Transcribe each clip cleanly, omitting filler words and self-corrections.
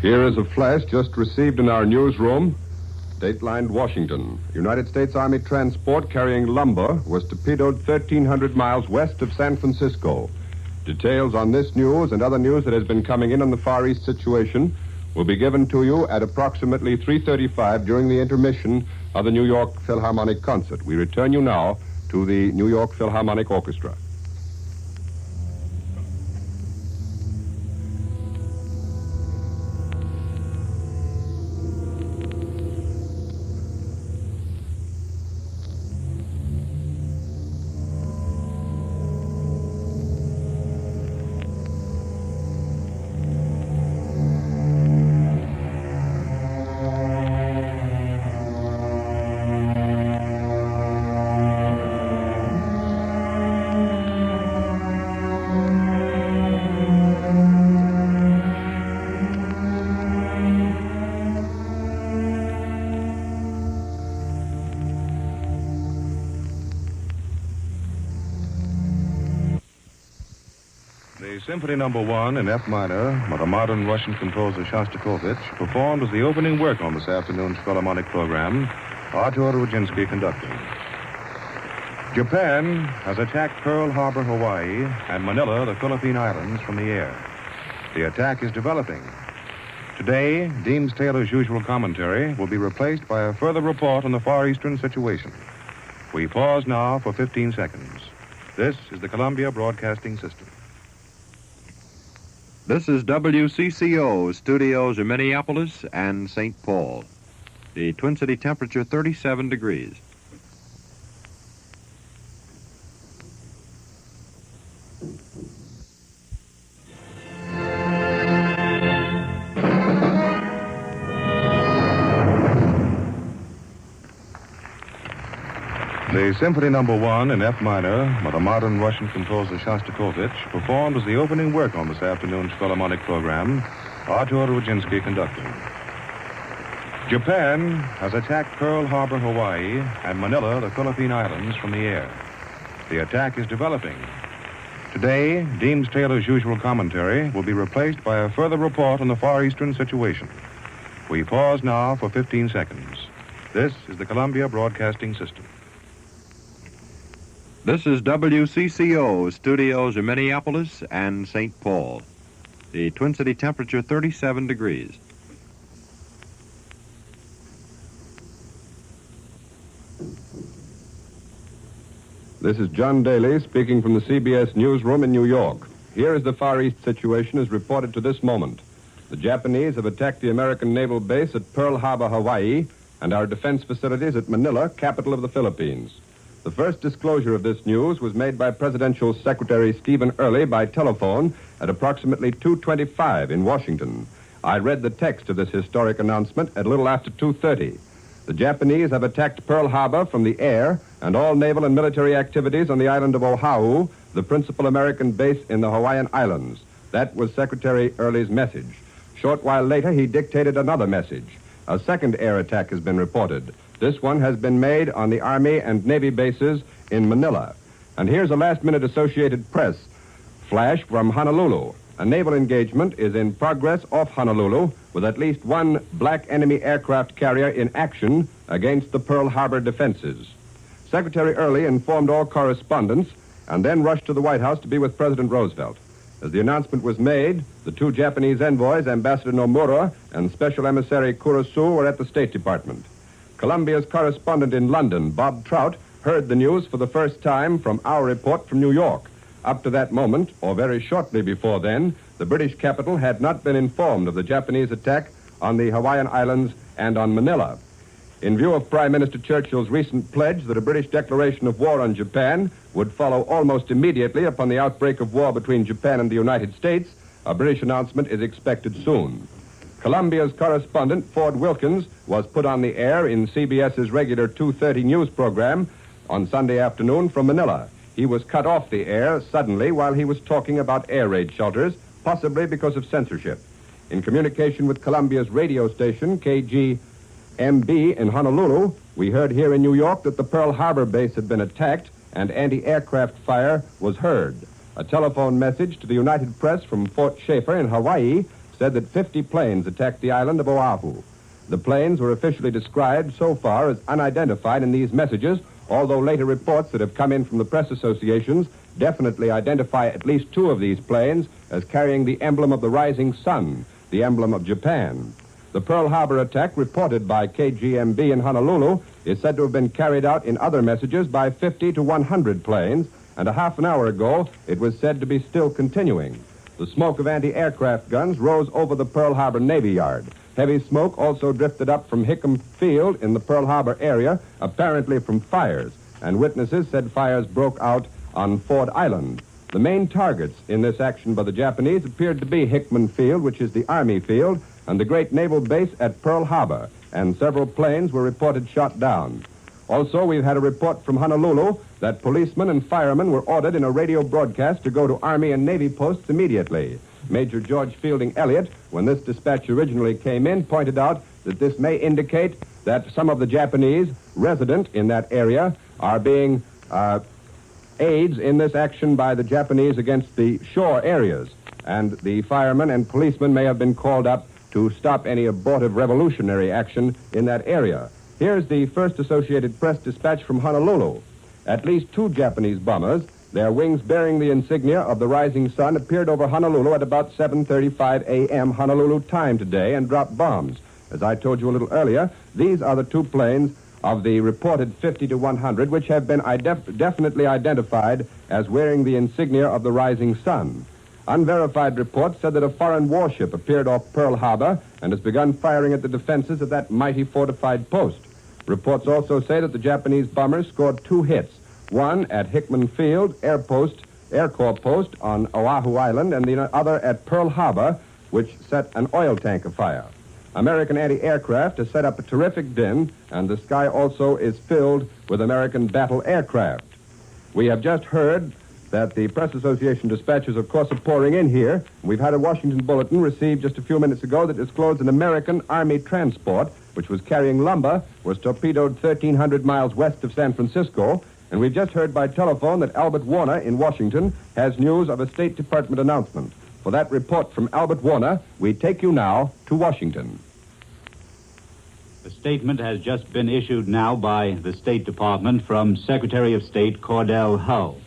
Here is a flash just received in our newsroom. Dateline Washington. United States Army transport carrying lumber was torpedoed 1,300 miles west of San Francisco. Details on this news and other news that has been coming in on the Far East situation will be given to you at approximately 3:35 during the intermission of the New York Philharmonic concert. We return you now to the New York Philharmonic Orchestra. Symphony No. 1 in F minor by the modern Russian composer Shostakovich, performed as the opening work on this afternoon's Philharmonic program, Artur Rudzinski conducting. Japan has attacked Pearl Harbor, Hawaii, and Manila, the Philippine Islands, from the air. The attack is developing. Today, Deems Taylor's usual commentary will be replaced by a further report on the Far Eastern situation. We pause now for 15 seconds. This is the Columbia Broadcasting System. This is WCCO studios in Minneapolis and St. Paul. The Twin City temperature 37 degrees. The Symphony No. 1 in F minor by the modern Russian composer Shostakovich, performed as the opening work on this afternoon's Philharmonic program, Artur Rudzinski conducting. Japan has attacked Pearl Harbor, Hawaii, and Manila, the Philippine Islands, from the air. The attack is developing. Today, Deems Taylor's usual commentary will be replaced by a further report on the Far Eastern situation. We pause now for 15 seconds. This is the Columbia Broadcasting System. This is WCCO studios in Minneapolis and St. Paul. The Twin City temperature 37 degrees. This is John Daly speaking from the CBS newsroom in New York. Here is the Far East situation as reported to this moment. The Japanese have attacked the American naval base at Pearl Harbor, Hawaii, and our defense facilities at Manila, capital of the Philippines. The first disclosure of this news was made by Presidential Secretary Stephen Early by telephone at approximately 2:25 in Washington. I read the text of this historic announcement at a little after 2:30. The Japanese have attacked Pearl Harbor from the air, and all naval and military activities on the island of Oahu, the principal American base in the Hawaiian Islands. That was Secretary Early's message. Short while later, he dictated another message. A second air attack has been reported. This one has been made on the Army and Navy bases in Manila. And here's a last-minute Associated Press flash from Honolulu. A naval engagement is in progress off Honolulu with at least one black enemy aircraft carrier in action against the Pearl Harbor defenses. Secretary Early informed all correspondents and then rushed to the White House to be with President Roosevelt. As the announcement was made, the two Japanese envoys, Ambassador Nomura and Special Emissary Kurosu, were at the State Department. Columbia's correspondent in London, Bob Trout, heard the news for the first time from our report from New York. Up to that moment, or very shortly before then, the British capital had not been informed of the Japanese attack on the Hawaiian Islands and on Manila. In view of Prime Minister Churchill's recent pledge that a British declaration of war on Japan would follow almost immediately upon the outbreak of war between Japan and the United States, a British announcement is expected soon. Columbia's correspondent, Ford Wilkins, was put on the air in CBS's regular 2:30 news program on Sunday afternoon from Manila. He was cut off the air suddenly while he was talking about air raid shelters, possibly because of censorship. In communication with Columbia's radio station, KGMB in Honolulu, we heard here in New York that the Pearl Harbor base had been attacked and anti-aircraft fire was heard. A telephone message to the United Press from Fort Schaefer in Hawaii said that 50 planes attacked the island of Oahu. The planes were officially described so far as unidentified in these messages, although later reports that have come in from the press associations definitely identify at least 2 of these planes as carrying the emblem of the rising sun, the emblem of Japan. The Pearl Harbor attack, reported by KGMB in Honolulu, is said to have been carried out in other messages by 50 to 100 planes, and a half an hour ago it was said to be still continuing. The smoke of anti-aircraft guns rose over the Pearl Harbor Navy Yard. Heavy smoke also drifted up from Hickam Field in the Pearl Harbor area, apparently from fires, and witnesses said fires broke out on Ford Island. The main targets in this action by the Japanese appeared to be Hickman Field, which is the Army field, and the great naval base at Pearl Harbor, and several planes were reported shot down. Also, we've had a report from Honolulu that policemen and firemen were ordered in a radio broadcast to go to Army and Navy posts immediately. Major George Fielding Elliott, when this dispatch originally came in, pointed out that this may indicate that some of the Japanese resident in that area are being aids in this action by the Japanese against the shore areas, and the firemen and policemen may have been called up to stop any abortive revolutionary action in that area. Here's the first Associated Press dispatch from Honolulu. At least 2 Japanese bombers, their wings bearing the insignia of the rising sun, appeared over Honolulu at about 7:35 a.m. Honolulu time today and dropped bombs. As I told you a little earlier, these are the 2 planes of the reported 50 to 100 which have been definitely identified as wearing the insignia of the rising sun. Unverified reports said that a foreign warship appeared off Pearl Harbor and has begun firing at the defenses of that mighty fortified post. Reports also say that the Japanese bombers scored 2 hits, one at Hickman Field Air Corps Post on Oahu Island, and the other at Pearl Harbor, which set an oil tank afire. American anti-aircraft has set up a terrific din, and the sky also is filled with American battle aircraft. We have just heard that the Press Association dispatches, of course, are pouring in here. We've had a Washington Bulletin received just a few minutes ago that disclosed an American Army transport, which was carrying lumber, was torpedoed 1,300 miles west of San Francisco. And we've just heard by telephone that Albert Warner in Washington has news of a State Department announcement. For that report from Albert Warner, we take you now to Washington. The statement has just been issued now by the State Department from Secretary of State Cordell Hull.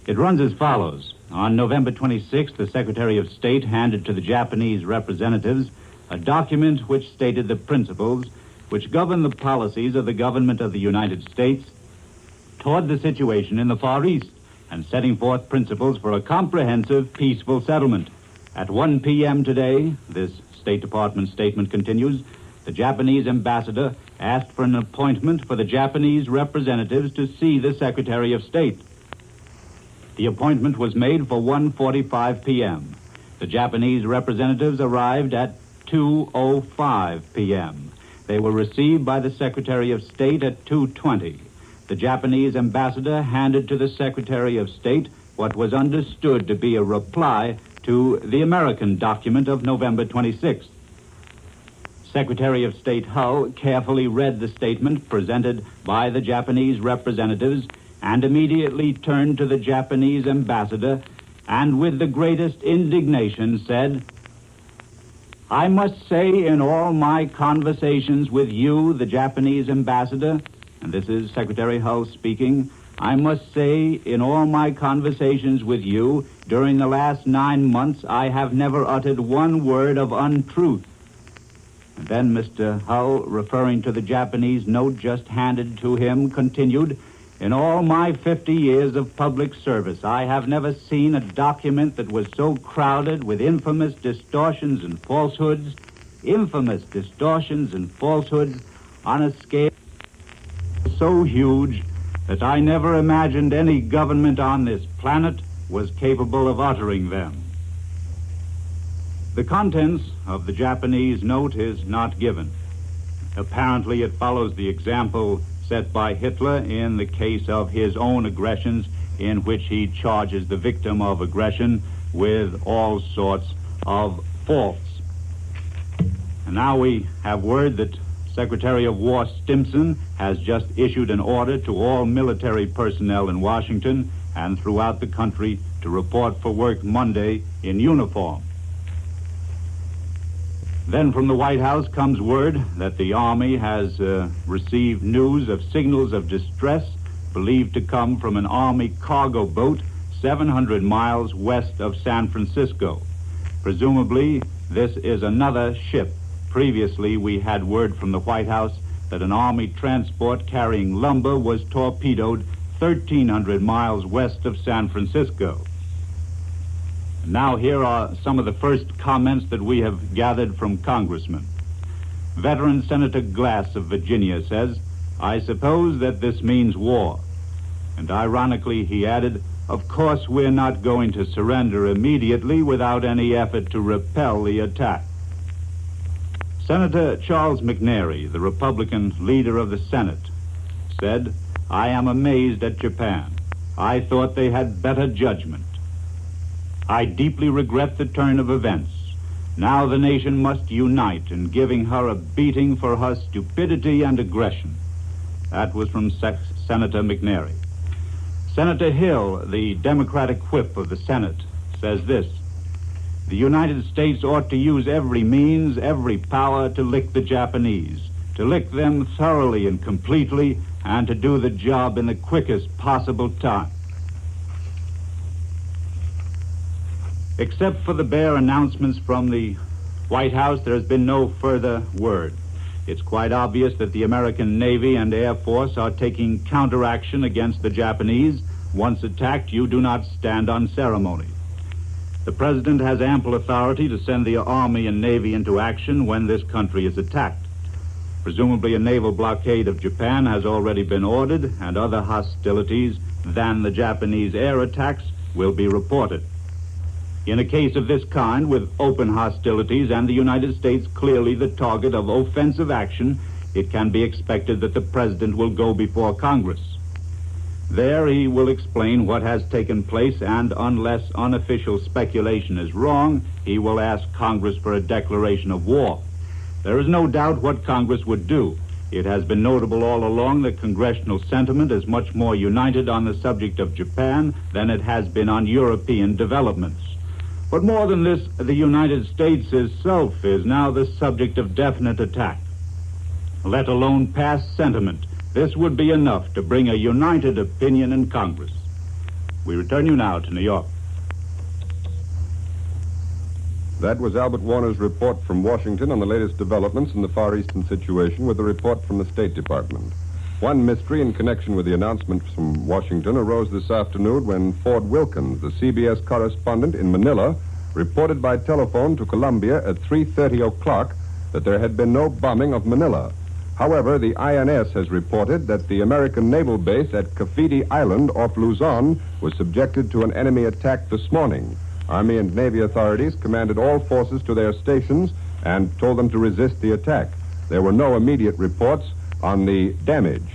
It runs as follows. On November 26th, the Secretary of State handed to the Japanese representatives a document which stated the principles which govern the policies of the government of the United States toward the situation in the Far East, and setting forth principles for a comprehensive, peaceful settlement. At 1 p.m. today, this State Department statement continues, the Japanese ambassador asked for an appointment for the Japanese representatives to see the Secretary of State. The appointment was made for 1:45 p.m. The Japanese representatives arrived at 2:05 p.m. They were received by the Secretary of State at 2:20. The Japanese ambassador handed to the Secretary of State what was understood to be a reply to the American document of November 26th. Secretary of State Hull carefully read the statement presented by the Japanese representatives and immediately turned to the Japanese ambassador and with the greatest indignation said, "I must say in all my conversations with you, the Japanese ambassador," and this is Secretary Hull speaking, "I must say in all my conversations with you during the last 9 months, I have never uttered one word of untruth." And then Mr. Hull, referring to the Japanese note just handed to him, continued, "In all my 50 years of public service, I have never seen a document that was so crowded with infamous distortions and falsehoods on a scale so huge that I never imagined any government on this planet was capable of uttering them." The contents of the Japanese note is not given. Apparently it follows the example set by Hitler in the case of his own aggressions, in which he charges the victim of aggression with all sorts of faults. And now we have word that Secretary of War Stimson has just issued an order to all military personnel in Washington and throughout the country to report for work Monday in uniform. Then from the White House comes word that the Army has received news of signals of distress believed to come from an Army cargo boat 700 miles west of San Francisco. Presumably, this is another ship. Previously, we had word from the White House that an Army transport carrying lumber was torpedoed 1,300 miles west of San Francisco. Now here are some of the first comments that we have gathered from congressmen. Veteran Senator Glass of Virginia says, "I suppose that this means war." And ironically, he added, "Of course we're not going to surrender immediately without any effort to repel the attack." Senator Charles McNary, the Republican leader of the Senate, said, "I am amazed at Japan. I thought they had better judgment. I deeply regret the turn of events. Now the nation must unite in giving her a beating for her stupidity and aggression." That was from Senator McNary. Senator Hill, the Democratic whip of the Senate, says this: "The United States ought to use every means, every power to lick the Japanese, to lick them thoroughly and completely, and to do the job in the quickest possible time." Except for the bare announcements from the White House, there has been no further word. It's quite obvious that the American Navy and Air Force are taking counteraction against the Japanese. Once attacked, you do not stand on ceremony. The President has ample authority to send the Army and Navy into action when this country is attacked. Presumably a naval blockade of Japan has already been ordered, and other hostilities than the Japanese air attacks will be reported. In a case of this kind, with open hostilities and the United States clearly the target of offensive action, it can be expected that the President will go before Congress. There he will explain what has taken place, and unless unofficial speculation is wrong, he will ask Congress for a declaration of war. There is no doubt what Congress would do. It has been notable all along that congressional sentiment is much more united on the subject of Japan than it has been on European developments. But more than this, the United States itself is now the subject of definite attack. Let alone past sentiment, this would be enough to bring a united opinion in Congress. We return you now to New York. That was Albert Warner's report from Washington on the latest developments in the Far Eastern situation with a report from the State Department. One mystery in connection with the announcements from Washington arose this afternoon when Ford Wilkins, the CBS correspondent in Manila, reported by telephone to Columbia at 3:30 o'clock that there had been no bombing of Manila. However, the INS has reported that the American naval base at Cafidi Island off Luzon was subjected to an enemy attack this morning. Army and Navy authorities commanded all forces to their stations and told them to resist the attack. There were no immediate reports on the damage.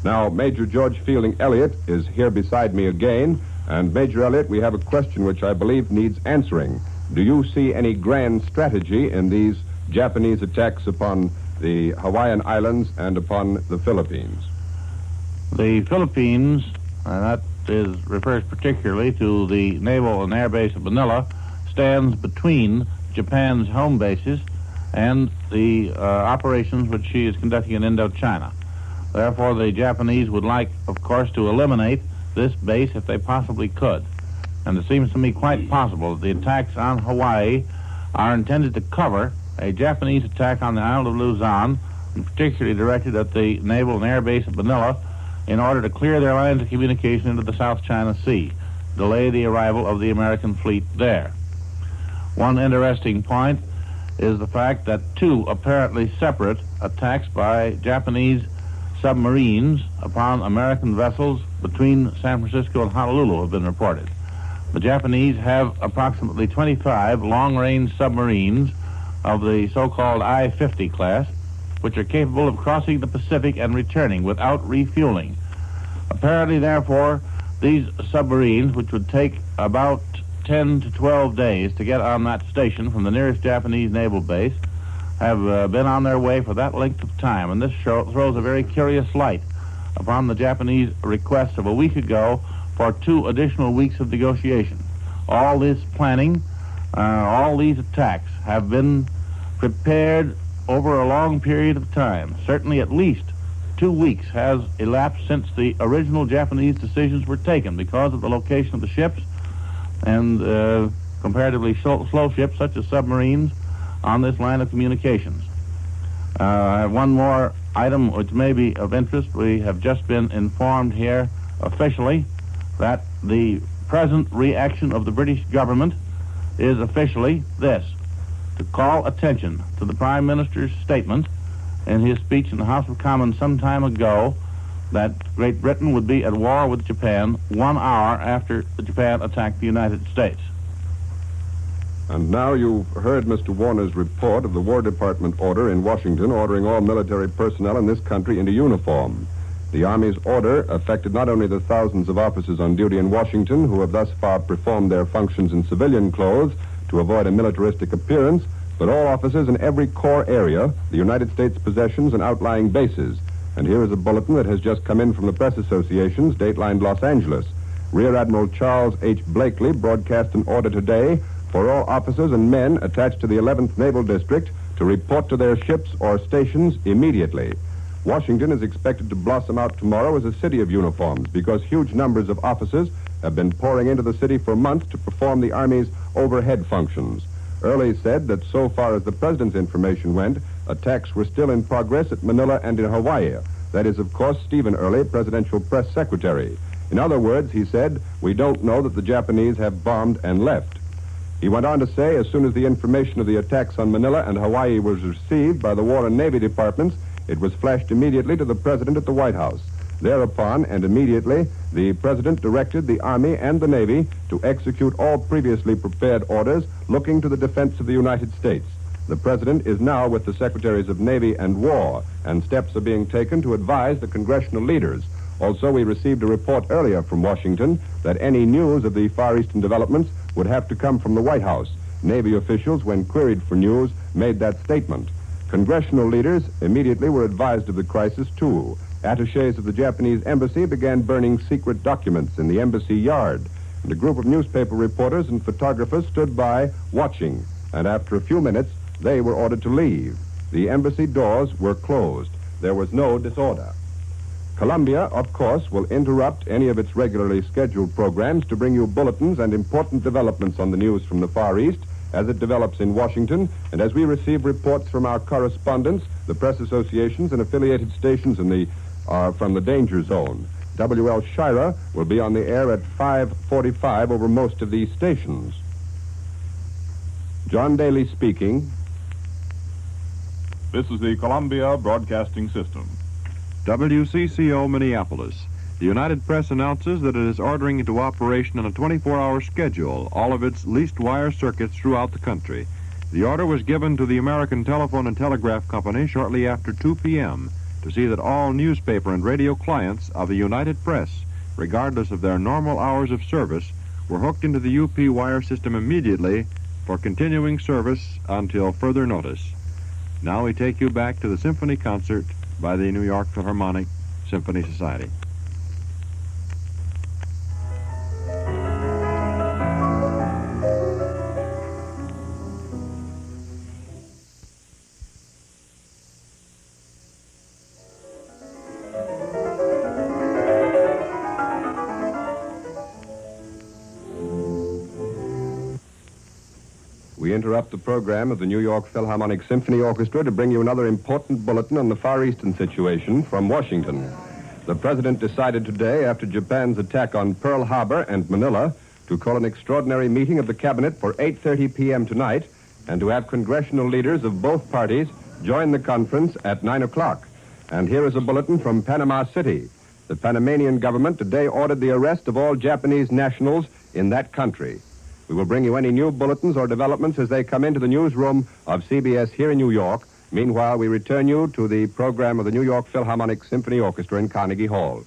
Now, Major George Fielding Elliott is here beside me again, and Major Elliott, we have a question which I believe needs answering. Do you see any grand strategy in these Japanese attacks upon the Hawaiian Islands and upon the Philippines? The Philippines, and that refers particularly to the naval and air base at Manila, stands between Japan's home bases and the operations which she is conducting in Indochina. Therefore, the Japanese would like, of course, to eliminate this base if they possibly could. And it seems to me quite possible that the attacks on Hawaii are intended to cover a Japanese attack on the island of Luzon, and particularly directed at the naval and air base at Manila, in order to clear their lines of communication into the South China Sea, delay the arrival of the American fleet there. One interesting point is the fact that two apparently separate attacks by Japanese submarines upon American vessels between San Francisco and Honolulu have been reported. The Japanese have approximately 25 long-range submarines of the so-called I-50 class, which are capable of crossing the Pacific and returning without refueling. Apparently, therefore, these submarines, which would take about 10 to 12 days to get on that station from the nearest Japanese naval base, have been on their way for that length of time. And this throws a very curious light upon the Japanese request of a week ago for 2 additional weeks of negotiation. All this planning, all these attacks have been prepared over a long period of time. Certainly at least 2 weeks has elapsed since the original Japanese decisions were taken because of the location of the ships and comparatively slow ships such as submarines on this line of communications. I have one more item which may be of interest. We have just been informed here officially that the present reaction of the British government is officially this: to call attention to the Prime Minister's statement in his speech in the House of Commons some time ago that Great Britain would be at war with Japan 1 hour after Japan attacked the United States. And now you've heard Mr. Warner's report of the War Department order in Washington ordering all military personnel in this country into uniform. The Army's order affected not only the thousands of officers on duty in Washington who have thus far performed their functions in civilian clothes to avoid a militaristic appearance, but all officers in every corps area, the United States possessions and outlying bases. And here is a bulletin that has just come in from the Press Association's dateline Los Angeles. Rear Admiral Charles H. Blakely broadcast an order today for all officers and men attached to the 11th Naval District to report to their ships or stations immediately. Washington is expected to blossom out tomorrow as a city of uniforms because huge numbers of officers have been pouring into the city for months to perform the Army's overhead functions. Early said that so far as the President's information went, attacks were still in progress at Manila and in Hawaii. That is, of course, Stephen Early, Presidential Press Secretary. In other words, he said, we don't know that the Japanese have bombed and left. He went on to say, as soon as the information of the attacks on Manila and Hawaii was received by the War and Navy departments, it was flashed immediately to the President at the White House. Thereupon, and immediately, the President directed the Army and the Navy to execute all previously prepared orders looking to the defense of the United States. The President is now with the Secretaries of Navy and War, and steps are being taken to advise the congressional leaders. Also, we received a report earlier from Washington that any news of the Far Eastern developments would have to come from the White House. Navy officials, when queried for news, made that statement. Congressional leaders immediately were advised of the crisis, too. Attachés of the Japanese embassy began burning secret documents in the embassy yard, and a group of newspaper reporters and photographers stood by watching, and after a few minutes, they were ordered to leave. The embassy doors were closed. There was no disorder. Columbia, of course, will interrupt any of its regularly scheduled programs to bring you bulletins and important developments on the news from the Far East as it develops in Washington, and as we receive reports from our correspondents, the press associations and affiliated stations from the danger zone. W.L. Shira will be on the air at 5:45 over most of these stations. John Daly speaking. This is the Columbia Broadcasting System. WCCO Minneapolis. The United Press announces that it is ordering into operation on a 24-hour schedule all of its leased wire circuits throughout the country. The order was given to the American Telephone and Telegraph Company shortly after 2 p.m. to see that all newspaper and radio clients of the United Press, regardless of their normal hours of service, were hooked into the UP wire system immediately for continuing service until further notice. Now we take you back to the symphony concert by the New York Philharmonic Symphony Society. We interrupt the program of the New York Philharmonic Symphony Orchestra to bring you another important bulletin on the Far Eastern situation from Washington. The President decided today, after Japan's attack on Pearl Harbor and Manila, to call an extraordinary meeting of the Cabinet for 8:30 p.m. tonight and to have congressional leaders of both parties join the conference at 9 o'clock. And here is a bulletin from Panama City. The Panamanian government today ordered the arrest of all Japanese nationals in that country. We will bring you any new bulletins or developments as they come into the newsroom of CBS here in New York. Meanwhile, we return you to the program of the New York Philharmonic Symphony Orchestra in Carnegie Hall.